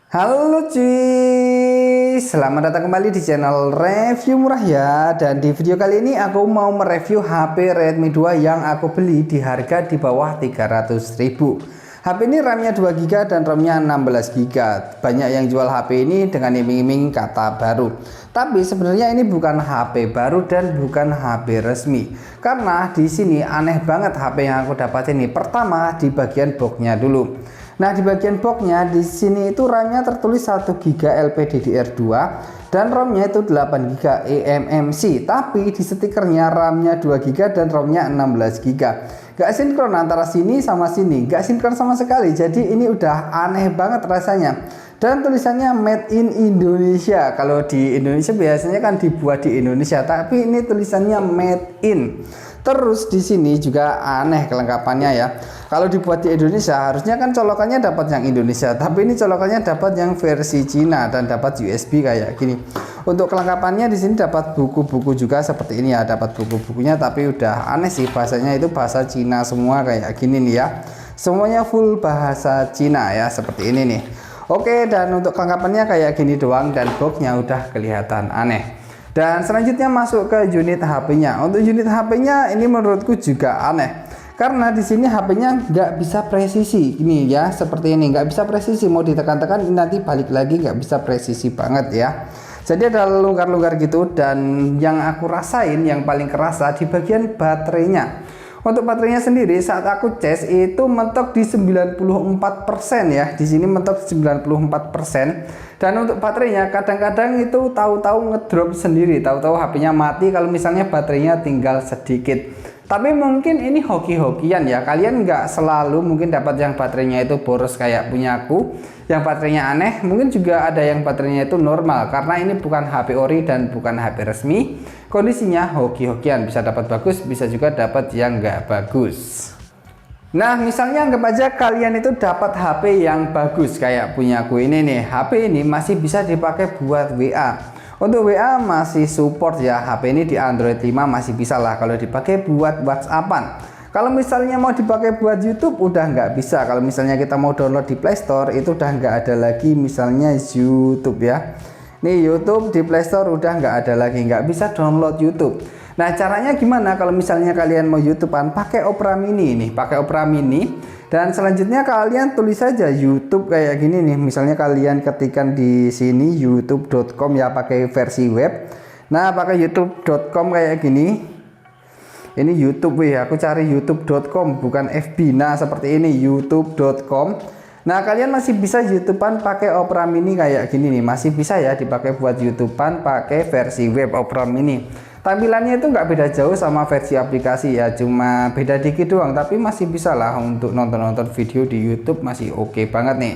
Halo cuy, selamat datang kembali di channel review murah ya. Dan di video kali ini aku mau mereview HP Redmi 2 yang aku beli di harga di bawah 300.000. HP ini RAM-nya 2GB dan ROM-nya 16GB. Banyak yang jual HP ini dengan iming-iming kata baru. Tapi sebenarnya ini bukan HP baru dan bukan HP resmi. Karena di sini aneh banget HP yang aku dapat ini. Pertama di bagian boxnya dulu. Nah, di bagian boxnya di sini itu RAM-nya tertulis 1GB LPDDR2 dan ROM-nya itu 8GB eMMC. Tapi di stikernya RAM-nya 2GB dan ROM-nya 16GB. Gak sinkron antara sini sama sini, gak sinkron sama sekali. Jadi ini udah aneh banget rasanya. Dan tulisannya Made in Indonesia. Kalau di Indonesia biasanya kan dibuat di Indonesia, tapi ini tulisannya Made in. Terus di sini juga aneh kelengkapannya ya. Kalau dibuat di Indonesia harusnya kan colokannya dapat yang Indonesia, tapi ini colokannya dapat yang versi Cina dan dapat USB kayak gini. Untuk kelengkapannya di sini dapat buku-buku juga seperti ini ya, dapat buku-bukunya, tapi udah aneh sih bahasanya, itu bahasa Cina semua kayak gini nih ya. Semuanya full bahasa Cina ya, seperti ini nih. Oke, dan untuk kelengkapannya kayak gini doang dan boxnya udah kelihatan aneh. Dan selanjutnya masuk ke unit HP-nya. Untuk unit HP-nya ini menurutku juga aneh. Karena di sini HP-nya nggak bisa presisi, ini ya seperti ini, nggak bisa presisi, mau ditekan-tekan nanti balik lagi nggak bisa presisi banget ya. Jadi ada longgar-longgar gitu, dan yang aku rasain yang paling kerasa di bagian baterainya. Untuk baterainya sendiri saat aku cas itu mentok di 94% ya. Di sini mentok 94%. Dan untuk baterainya kadang-kadang itu tahu-tahu ngedrop sendiri, tahu-tahu HP-nya mati kalau misalnya baterainya tinggal sedikit. Tapi mungkin ini hoki-hokian ya, kalian nggak selalu mungkin dapat yang baterainya itu boros kayak punyaku, yang baterainya aneh. Mungkin juga ada yang baterainya itu normal, karena ini bukan HP ori dan bukan HP resmi. Kondisinya hoki-hokian, bisa dapat bagus, bisa juga dapat yang nggak bagus. Nah, misalnya anggap aja kalian itu dapat HP yang bagus kayak punyaku ini nih. HP ini masih bisa dipakai buat WA. Untuk WA masih support ya, HP ini di Android 5 masih bisa lah kalau dipakai buat WhatsAppan. Kalau misalnya mau dipakai buat YouTube udah nggak bisa. Kalau misalnya kita mau download di Play Store itu udah nggak ada lagi misalnya YouTube ya. Nih YouTube di Play Store udah nggak ada lagi, nggak bisa download YouTube. Nah, caranya gimana kalau misalnya kalian mau YouTubean? Pakai Opera Mini nih, pakai Opera Mini. Dan selanjutnya kalian tulis saja YouTube kayak gini nih. Misalnya kalian ketikkan di sini youtube.com ya, pakai versi web. Nah, pakai youtube.com kayak gini. Ini YouTube ya, aku cari youtube.com bukan FB. Nah, seperti ini youtube.com. Nah, kalian masih bisa YouTubean pakai Opera Mini kayak gini nih. Masih bisa ya dipakai buat YouTubean pakai versi web Opera Mini. Tampilannya itu nggak beda jauh sama versi aplikasi ya, cuma beda dikit doang, tapi masih bisa lah untuk nonton-nonton video di YouTube, masih oke banget nih.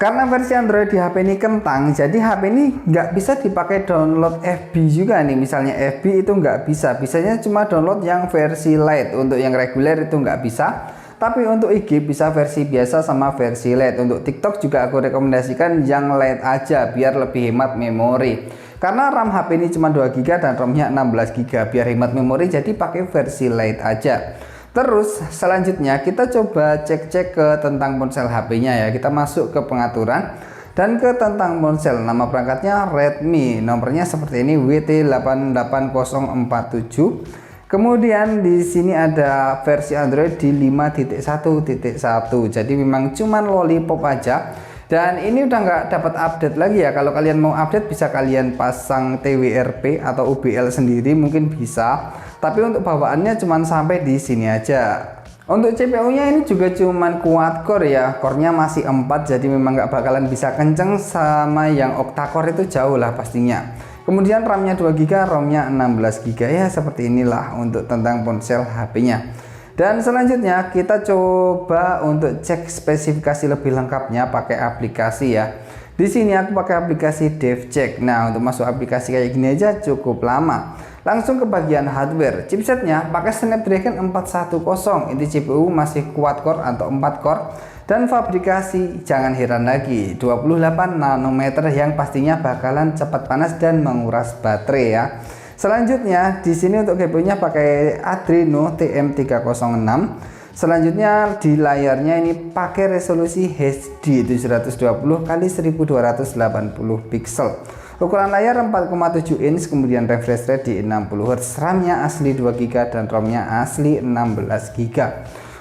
Karena versi Android di HP ini kentang, jadi HP ini nggak bisa dipakai download FB juga nih. Misalnya FB itu nggak bisa, bisanya cuma download yang versi Lite. Untuk yang reguler itu nggak bisa. Tapi untuk IG bisa versi biasa sama versi Lite. Untuk TikTok juga aku rekomendasikan yang Lite aja biar lebih hemat memori. Karena RAM HP ini cuma 2GB dan ROM-nya 16GB, biar hemat memori jadi pakai versi Lite aja. Terus selanjutnya kita coba cek-cek ke tentang ponsel HP-nya ya. Kita masuk ke pengaturan dan ke tentang ponsel. Nama perangkatnya Redmi, nomornya seperti ini WT88047. Kemudian di sini ada versi Android di 5.1.1. Jadi memang cuman lollipop aja. Dan ini udah nggak dapat update lagi ya. Kalau kalian mau update bisa kalian pasang TWRP atau UBL sendiri mungkin bisa. Tapi untuk bawaannya cuman sampai di sini aja. Untuk CPU-nya ini juga cuman quad core ya. Core-nya masih 4, jadi memang nggak bakalan bisa kenceng sama yang octa core, itu jauh lah pastinya. Kemudian RAM-nya 2GB, ROM-nya 16GB ya, seperti inilah untuk tentang ponsel HP-nya. Dan selanjutnya kita coba untuk cek spesifikasi lebih lengkapnya pakai aplikasi ya. Di sini aku pakai aplikasi DevCheck. Nah, untuk masuk aplikasi kayak gini aja cukup lama. Langsung ke bagian hardware. Chipsetnya pakai Snapdragon 410. Ini CPU masih quad core atau 4 core. Dan fabrikasi jangan heran lagi, 28 nanometer yang pastinya bakalan cepat panas dan menguras baterai ya. Selanjutnya di sini untuk GPU-nya pakai Adreno TM306. Selanjutnya di layarnya ini pakai resolusi HD 720 x 1280 pixel. Ukuran layar 4,7 inch, kemudian refresh rate di 60 Hz. RAM-nya asli 2 GB dan ROM-nya asli 16 GB.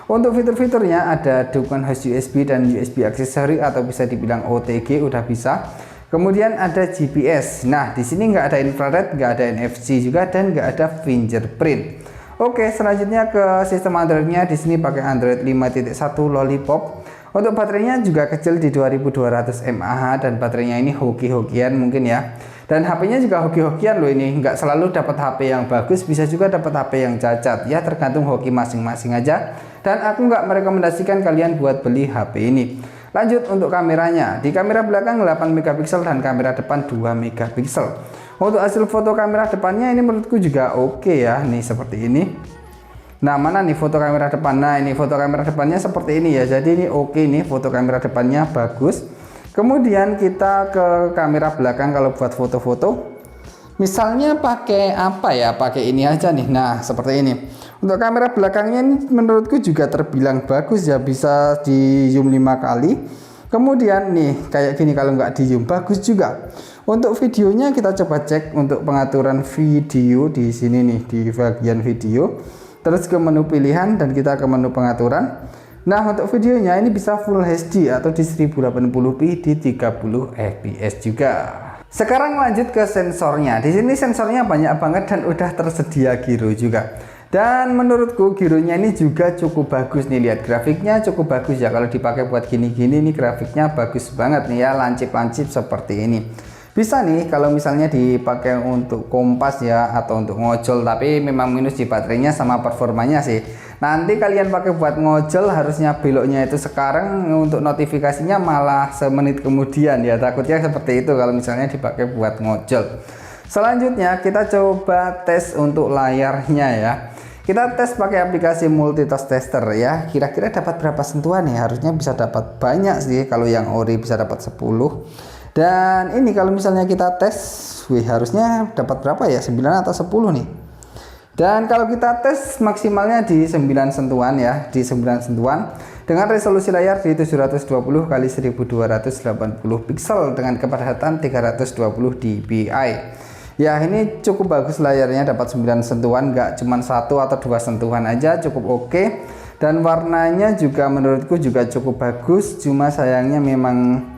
Untuk fitur-fiturnya ada dukungan host USB dan USB aksesori atau bisa dibilang OTG udah bisa. Kemudian ada GPS. Nah, di sini nggak ada infrared, nggak ada NFC juga, dan nggak ada fingerprint. Oke, selanjutnya ke sistem Android-nya. Di sini pakai Android 5.1 Lollipop. Untuk baterainya juga kecil di 2200 mAh dan baterainya ini hoki-hokian mungkin ya. Dan HP-nya juga hoki-hokian loh ini. Nggak selalu dapat HP yang bagus, bisa juga dapat HP yang cacat. Ya tergantung hoki masing-masing aja. Dan aku nggak merekomendasikan kalian buat beli HP ini. Lanjut untuk kameranya. Di kamera belakang 8 megapiksel dan kamera depan 2 megapiksel. Untuk hasil foto kamera depannya ini menurutku juga oke ya. Nih seperti ini. Nah, mana nih foto kamera depan? Nah, ini foto kamera depannya seperti ini ya. Jadi ini oke nih, foto kamera depannya bagus. Kemudian kita ke kamera belakang kalau buat foto-foto. Misalnya pakai apa ya? Pakai ini aja nih. Nah, seperti ini. Untuk kamera belakangnya ini menurutku juga terbilang bagus ya, bisa di zoom 5 kali. Kemudian nih, kayak gini kalau nggak di zoom bagus juga. Untuk videonya kita coba cek untuk pengaturan video di sini nih, di bagian video. Terus ke menu pilihan dan kita ke menu pengaturan. Nah, untuk videonya ini bisa Full HD atau di 1080p di 30 fps juga. Sekarang lanjut ke sensornya. Di sini sensornya banyak banget dan udah tersedia giro juga. Dan menurutku gironya ini juga cukup bagus nih, lihat grafiknya cukup bagus ya. Kalau dipakai buat gini-gini nih grafiknya bagus banget nih ya, lancip-lancip seperti ini. Bisa nih kalau misalnya dipakai untuk kompas ya atau untuk ngojol, tapi memang minus di baterainya sama performanya sih. Nanti kalian pakai buat ngojol harusnya beloknya itu sekarang, untuk notifikasinya malah semenit kemudian ya, takutnya seperti itu kalau misalnya dipakai buat ngojol. Selanjutnya kita coba tes untuk layarnya ya. Kita tes pakai aplikasi multitask tester ya. Kira-kira dapat berapa sentuhan nih? Harusnya bisa dapat banyak sih, kalau yang ori bisa dapat 10. Dan ini kalau misalnya kita tes, harusnya dapat berapa ya? 9 atau 10 nih. Dan kalau kita tes maksimalnya di 9 sentuhan ya, di 9 sentuhan dengan resolusi layar di 720 x 1280 pixel dengan kepadatan 320 dpi. Ya, ini cukup bagus layarnya, dapat 9 sentuhan, nggak cuma 1 atau 2 sentuhan aja, cukup oke. Dan warnanya juga menurutku juga cukup bagus, cuma sayangnya memang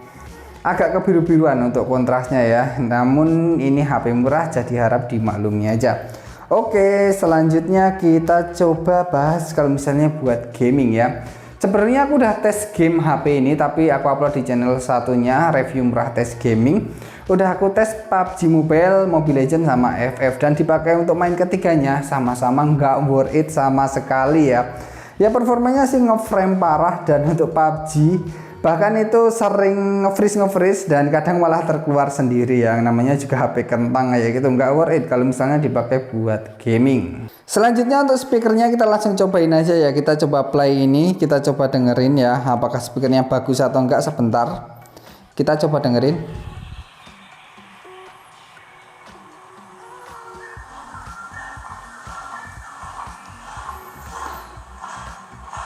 agak kebiru-biruan untuk kontrasnya ya. Namun ini HP murah jadi harap dimaklumi aja. Oke, selanjutnya kita coba bahas kalau misalnya buat gaming ya. Sebenarnya aku udah tes game HP ini, tapi aku upload di channel satunya, review murah tes gaming. Udah aku tes PUBG Mobile, Mobile Legends sama FF, dan dipakai untuk main ketiganya sama-sama nggak worth it sama sekali ya. Ya performanya sih ngeframe parah, dan untuk PUBG bahkan itu sering nge-freeze dan kadang malah terkeluar sendiri, yang namanya juga HP kentang ya gitu, nggak worth it kalau misalnya dipakai buat gaming. Selanjutnya untuk speakernya kita langsung cobain aja ya. Kita coba play ini, kita coba dengerin ya, apakah speakernya bagus atau enggak. Sebentar kita coba dengerin.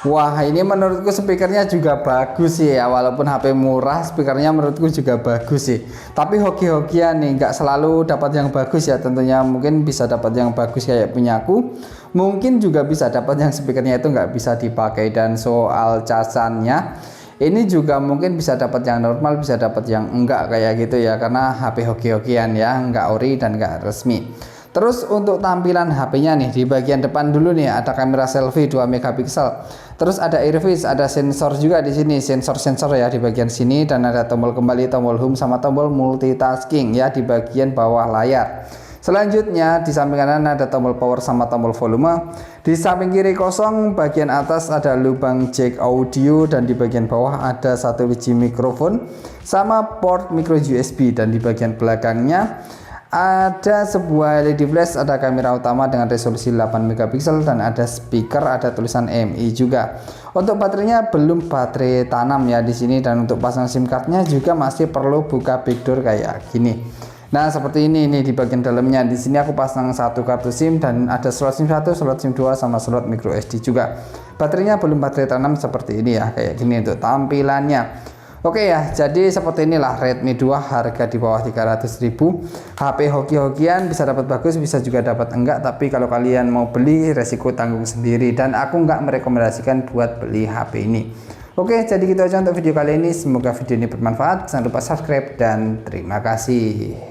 Wah, ini menurutku speakernya juga bagus sih ya, walaupun HP murah speakernya menurutku juga bagus sih. Tapi hoki-hokian nih, nggak selalu dapat yang bagus ya, tentunya mungkin bisa dapat yang bagus kayak punyaku, mungkin juga bisa dapat yang speakernya itu nggak bisa dipakai. Dan soal casannya ini juga mungkin bisa dapat yang normal, bisa dapat yang enggak kayak gitu ya, karena HP hoki-hokian ya, nggak ori dan nggak resmi. Terus untuk tampilan HP-nya nih, di bagian depan dulu nih ada kamera selfie 2 megapiksel. Terus ada iris, ada sensor juga di sini, sensor ya di bagian sini, dan ada tombol kembali, tombol home sama tombol multitasking ya di bagian bawah layar. Selanjutnya di samping kanan ada tombol power sama tombol volume. Di samping kiri kosong, bagian atas ada lubang jack audio, dan di bagian bawah ada satu biji mikrofon sama port micro USB, dan di bagian belakangnya ada sebuah LED flash, ada kamera utama dengan resolusi 8 megapiksel, dan ada speaker, ada tulisan MI juga. Untuk baterainya belum baterai tanam ya di sini, dan untuk pasang SIM cardnya juga masih perlu buka backdoor kayak gini. Nah, seperti ini nih di bagian dalamnya. Di sini aku pasang satu kartu SIM dan ada slot SIM 1, slot SIM 2 sama slot micro SD juga. Baterainya belum baterai tanam seperti ini ya, kayak gini untuk tampilannya. Oke ya, jadi seperti inilah Redmi 2 harga di bawah 300.000. HP hoki-hokian, bisa dapat bagus, bisa juga dapat enggak, tapi kalau kalian mau beli resiko tanggung sendiri dan aku enggak merekomendasikan buat beli HP ini. Oke, jadi gitu aja untuk video kali ini. Semoga video ini bermanfaat. Jangan lupa subscribe dan terima kasih.